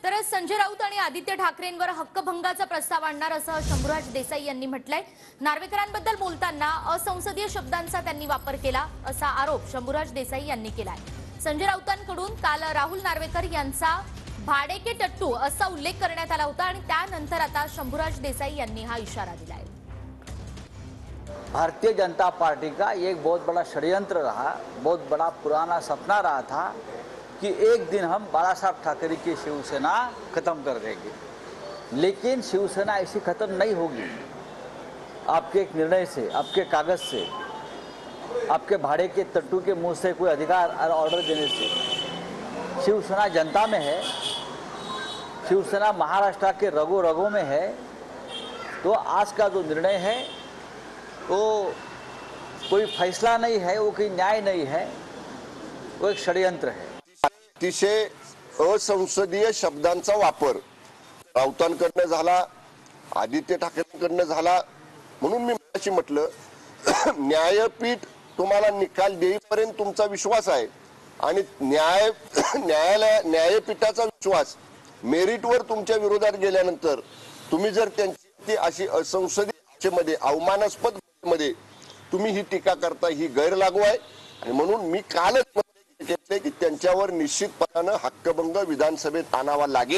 तर संजय राऊत आणि आदित्य ठाकरेंवर हक्कभंगाचा प्रस्ताव आणणार असं शंभूराज देसाई यांनी म्हटलंय। नार्वेकरांबद्दल बोलताना असंसदीय शब्दांचा त्यांनी वापर केला असा आरोप शंभूराज देसाई यांनी केलाय। संजय राऊतांकडून काल राहुल नार्वेकर यांचा भाडेके टट्टू असा उल्लेख करण्यात आला होता आणि त्यानंतर आता शंभूराज देसाई यांनी हा इशारा दिलाय। भारतीय जनता पार्टी का एक बहुत बड़ा षड्यंत्र रहा, बहुत बड़ा पुराना सपना रहा था कि एक दिन हम बाला साहब ठाकरे की शिवसेना खत्म कर देंगे, लेकिन शिवसेना ऐसी खत्म नहीं होगी। आपके एक निर्णय से, आपके कागज से, आपके भाड़े के टट्टू के मुंह से कोई अधिकार और ऑर्डर देने से शिवसेना जनता में है, शिवसेना महाराष्ट्र के रगों रगों में है। तो आज का जो निर्णय है वो कोई फैसला नहीं है, वो कोई न्याय नहीं है, वो एक षड्यंत्र है। अतिशय असंसदीय शब्दांचा वापर राऊतांकडनं झाला, आदित्य ठाकरेंकडनं झाला, म्हणून मी मगाशी म्हटलं न्यायपीठ तुम्हाला निकाल देईपर्यंत तुमचा विश्वास आहे आणि न्यायपीठाचा विश्वास मेरिटवर तुमच्या विरोधात गेल्यानंतर तुम्ही जर त्यांची अशी असंसदीय मध्ये अवमानास्पद मध्ये तुम्ही ही टीका करता, ही गैरलागू आहे। आणि म्हणून मी कालच म्हटले की त्यांच्यावर निश्चितपणाने हक्कभंग विधानसभेत आणावा लागेल।